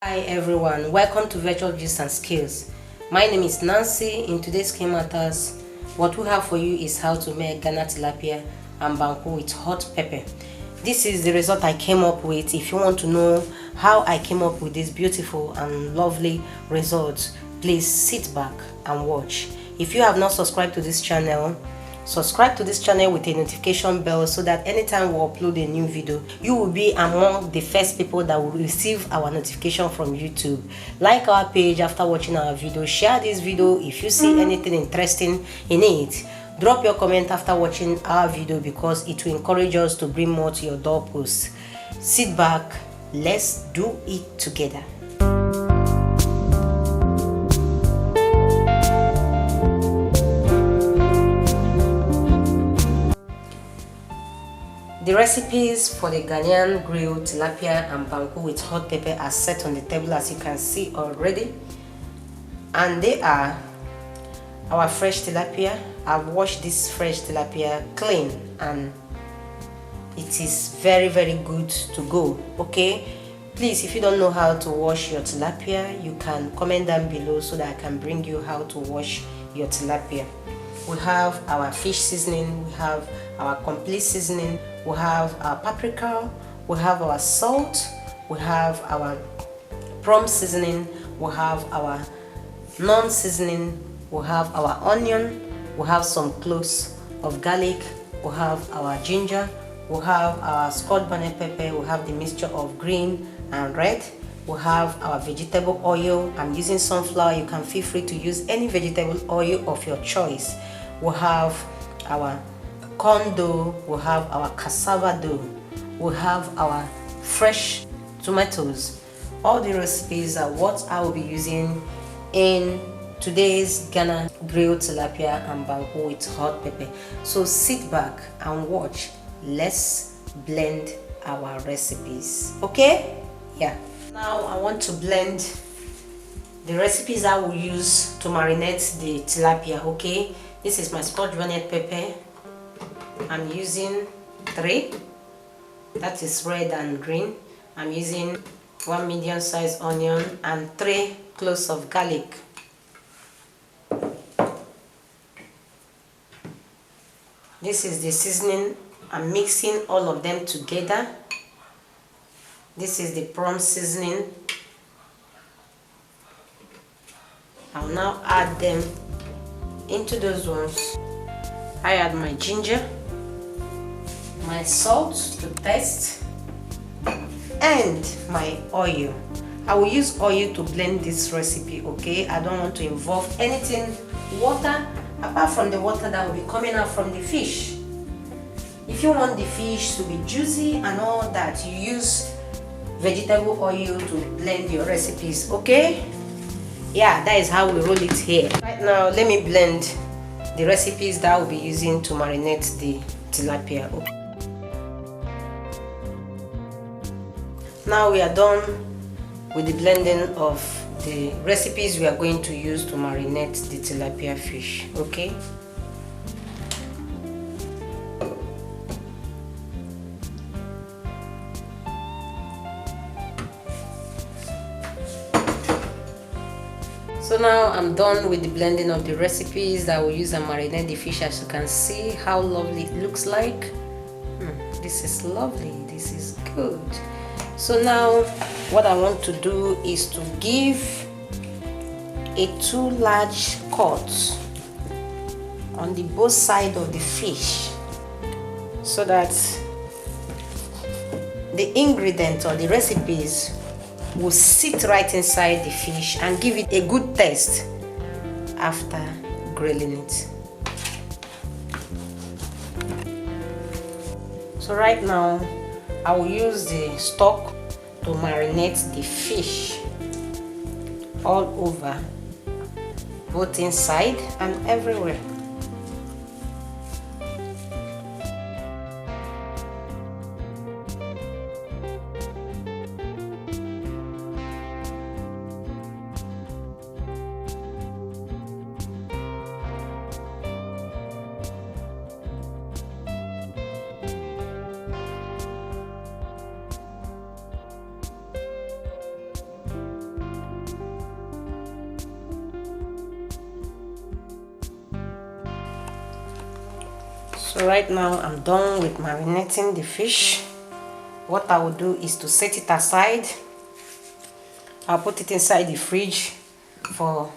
Hi everyone, welcome to Virtual Gist and Skills. My name is Nancy. In today's Skill Matters, what we have for you is how to make Ghana tilapia and banku with hot pepper. This is the result I came up with. If you want to know how I came up with this beautiful and lovely result, please sit back and watch. If you have not subscribed to this channel, subscribe to this channel with a notification bell so that anytime we upload a new video, you will be among the first people that will receive our notification from YouTube. Like our page after watching our video, share this video if you see anything interesting in it. Drop your comment after watching our video because it will encourage us to bring more to your doorpost. Sit back, let's do it together. The recipes for the Ghanaian grilled tilapia and banku with hot pepper are set on the table, as you can see already, and they are our fresh tilapia. I've washed this fresh tilapia clean and it is very good to go. Okay, please, if you don't know how to wash your tilapia, you can comment down below so that I can bring you how to wash your tilapia. We have our fish seasoning, we have our complete seasoning, we have our paprika, we have our salt, we have our prawn seasoning, we have our non-seasoning, we have our onion, we have some cloves of garlic, we have our ginger, we have our Scotch bonnet pepper, we have the mixture of green and red, we have our vegetable oil. I'm using sunflower. You can feel free to use any vegetable oil of your choice. We have our corn dough, we have our cassava dough, we have our fresh tomatoes. All the recipes are what I will be using in today's Ghana grilled tilapia and banku with hot pepper. So sit back and watch. Let's blend our recipes. Okay? Yeah. Now I want to blend the recipes I will use to marinate the tilapia. Okay, this is my Scotch bonnet pepper. I'm using 3, that is red and green. I'm using 1 medium-sized onion and 3 cloves of garlic. This is the seasoning. I'm mixing all of them together. This is the prawn seasoning. I'll now add them into those ones. I add my ginger, my salt to taste, and my oil. I will use oil to blend this recipe. Okay, I don't want to involve anything water apart from the water that will be coming out from the fish. If you want the fish to be juicy and all that, you use vegetable oil to blend your recipes. Okay, yeah, that is how we roll it here. Right now, let me blend the recipes that I will be using to marinate the tilapia. Okay. Now we are done with the blending of the recipes we are going to use to marinate the tilapia fish. Okay, so now I'm done with the blending of the recipes that I will use and marinate the fish. As you can see how lovely it looks like. This is lovely, this is good. So now what I want to do is to give a 2 large cuts on the both sides of the fish so that the ingredients or the recipes will sit right inside the fish and give it a good taste after grilling it. So right now I will use the stock to marinate the fish all over, both inside and everywhere. So right now I'm done with marinating the fish. What I will do is to set it aside. I'll put it inside the fridge for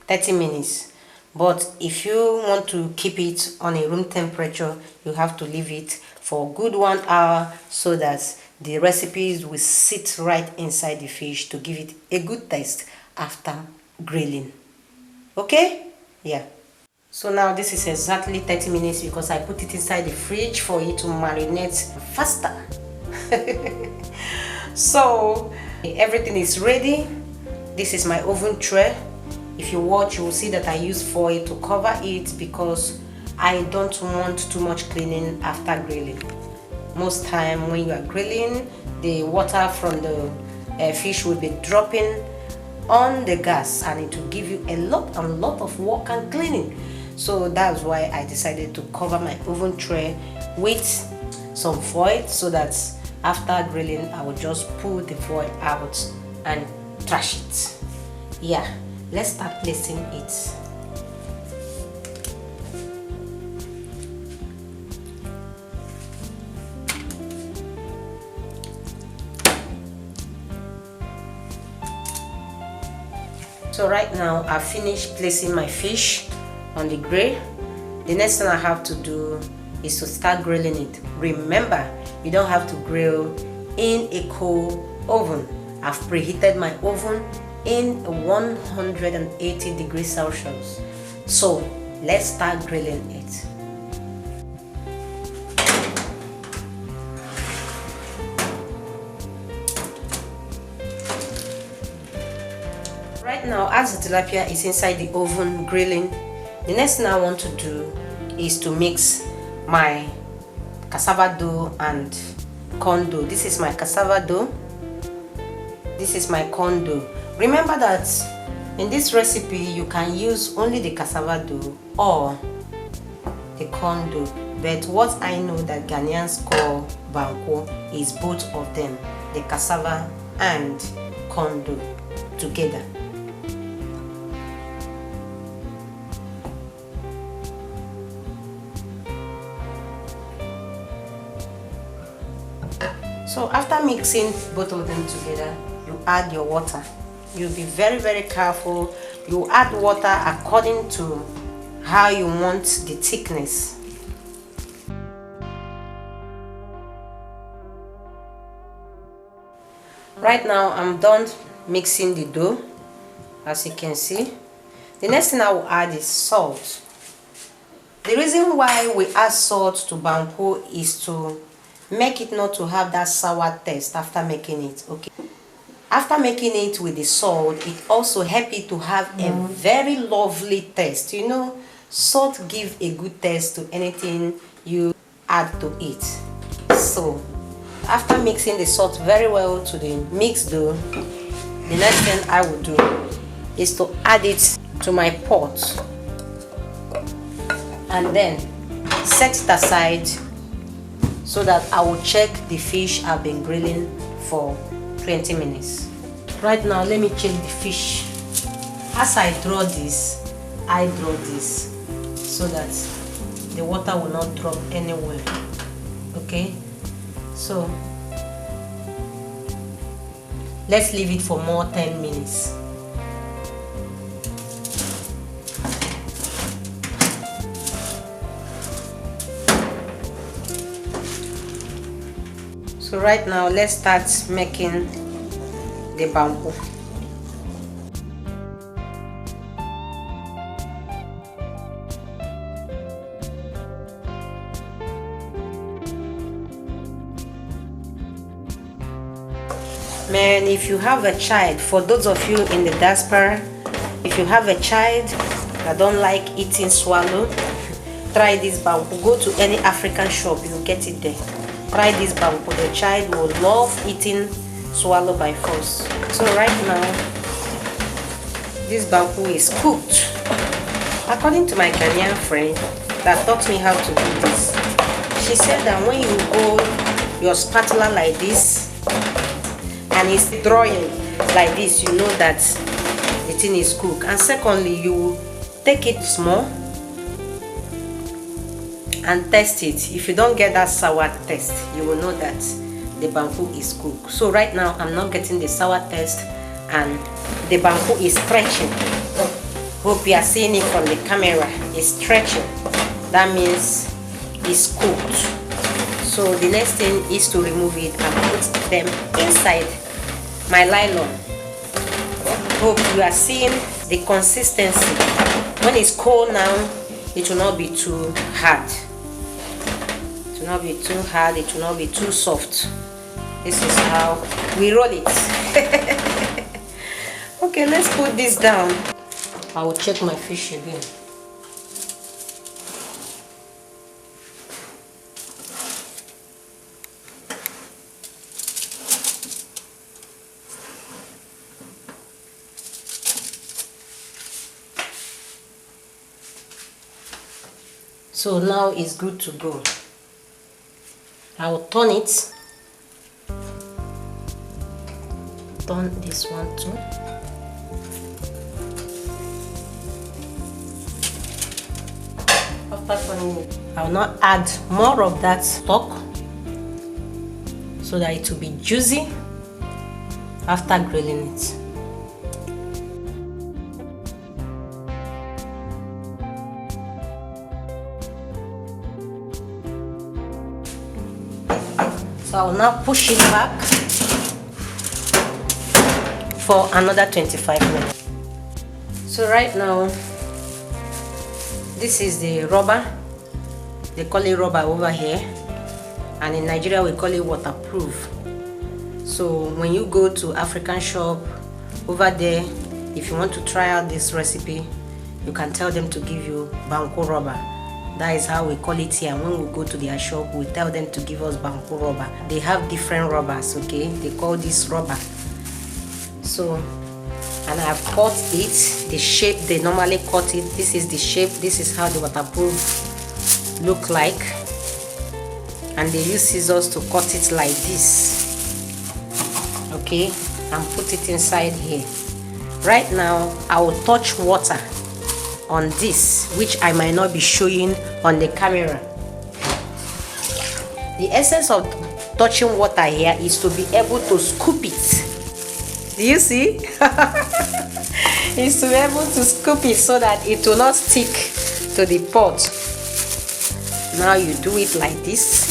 30 minutes. But if you want to keep it on a room temperature, you have to leave it for a good 1 hour so that the recipes will sit right inside the fish to give it a good taste after grilling. Okay? Yeah. So now this is exactly 30 minutes because I put it inside the fridge for it to marinate faster. So everything is ready. This is my oven tray. If you watch, you will see that I use foil to cover it because I don't want too much cleaning after grilling. Most time when you are grilling, the water from the fish will be dropping on the gas and it will give you a lot of work and cleaning. So that's why I decided to cover my oven tray with some foil so that after grilling I will just pull the foil out and trash it. Yeah, let's start placing it. So right now I've finished placing my fish on the grill. The next thing I have to do is to start grilling it. Remember, you don't have to grill in a cold oven. I've preheated my oven in 180 degrees Celsius. So let's start grilling it. Right now, as the tilapia is inside the oven grilling, the next thing I want to do is to mix my cassava dough and corn dough. This is my cassava dough. This is my corn dough. Remember that in this recipe you can use only the cassava dough or the corn dough. But what I know that Ghanaians call banku is both of them, the cassava and corn dough together. So after mixing both of them together, you add your water. You'll be very careful. You add water according to how you want the thickness. Right now I'm done mixing the dough, as you can see. The next thing I will add is salt. The reason why we add salt to banku is to make it not to have that sour taste after making it. Okay, after making it with the salt, it also helps it to have a very lovely taste. You know, salt gives a good taste to anything you add to it. So after mixing the salt very well to the mixed dough, the next thing I will do is to add it to my pot and then set it aside so that I will check the fish I've been grilling for 20 minutes. Right now, let me check the fish. As I draw this, I draw this so that the water will not drop anywhere. Okay, so let's leave it for more 10 minutes. So right now, let's start making the banku. Man, if you have a child, for those of you in the diaspora, if you have a child that don't like eating swallow, try this banku. Go to any African shop, you'll get it there. Try this banku. The child will love eating swallow by force. So right now, this banku is cooked. According to my Ghanaian friend that taught me how to do this, she said that when you hold your spatula like this and it's drawing like this, you know that the thing is cooked. And secondly, you take it small and test it. If you don't get that sour taste, you will know that the banku is cooked. So right now I'm not getting the sour taste and the banku is stretching. Hope you are seeing it from the camera. It's stretching. That means it's cooked. So the next thing is to remove it and put them inside my nylon. Hope you are seeing the consistency. When it's cold now, it will not be too hard. It will not be too hard. It will not be too soft. This is how we roll it. Okay, let's put this down. I will check my fish again. So now it's good to go. I will turn it. Turn this one too. After turning it, I will now add more of that stock so that it will be juicy after grilling it. So I will now push it back for another 25 minutes. So right now, this is the rubber. They call it rubber over here, and in Nigeria we call it waterproof. So when you go to African shop over there, if you want to try out this recipe, you can tell them to give you banku rubber. That is how we call it here. When we go to their shop, we tell them to give us banku rubber. They have different rubbers, okay? They call this rubber. So, and I've cut it, the shape they normally cut it. This is the shape. This is how the waterproof look like. And they use scissors to cut it like this, okay? And put it inside here. Right now, I will touch water on this, which I might not be showing on the camera. The essence of touching water here is to be able to scoop it. Do you see? Is to be able to scoop it so that it will not stick to the pot. Now you do it like this.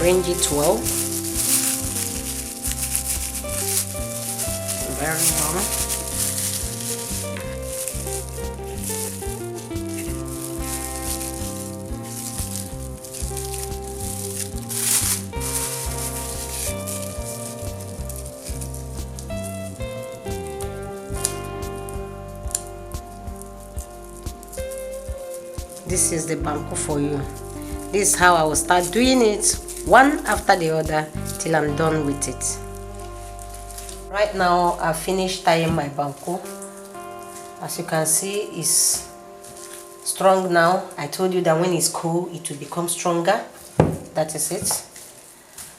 Arrange it well. Very well. This is the banku for you. This is how I will start doing it, one after the other, till I'm done with it. Right now I've finished tying my banku. As you can see, it's strong now. I told you that when it's cold it will become stronger. That is it.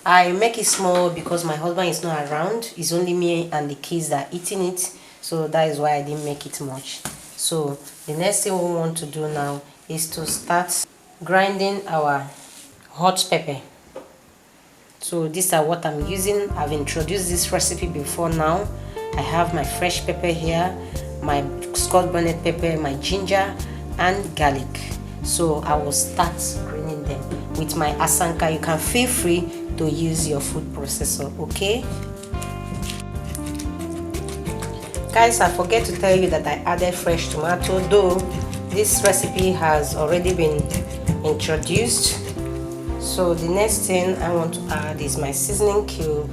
I make it small because my husband is not around. It's only me and the kids that are eating it, so that is why I didn't make it much. So the next thing we want to do now is to start grinding our hot pepper. So these are what I'm using. I've introduced this recipe before now. I have my fresh pepper here, my Scotch bonnet pepper, my ginger and garlic. So I will start grinding them with my asanka. You can feel free to use your food processor, okay? Guys, I forget to tell you that I added fresh tomato, though this recipe has already been introduced. So the next thing I want to add is my seasoning cube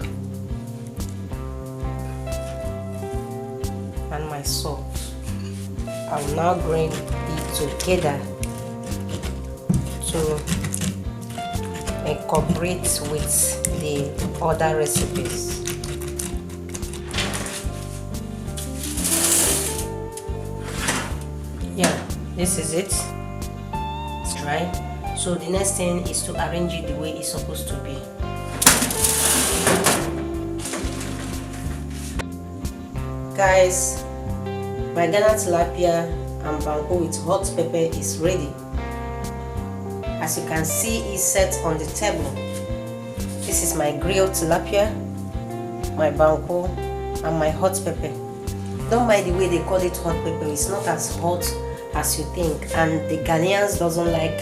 and my salt. I will now grind it together to incorporate with the other recipes. Yeah, this is it. It's dry. So the next thing is to arrange it the way it's supposed to be. Guys, my Ghana tilapia and banku with hot pepper is ready. As you can see, it's set on the table. This is my grilled tilapia, my banku, and my hot pepper. Don't mind the way they call it hot pepper. It's not as hot as you think, and the Ghanaians doesn't like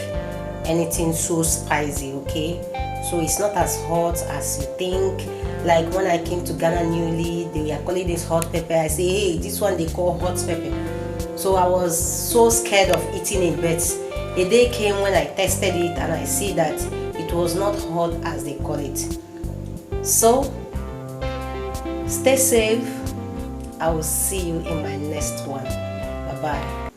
anything so spicy, okay? So it's not as hot as you think. Like when I came to Ghana newly, they were calling this hot pepper. I say, hey, this one they call hot pepper. So I was so scared of eating it, but a day came when I tested it and I see that it was not hot as they call it. So stay safe. I will see you in my next one. Bye bye.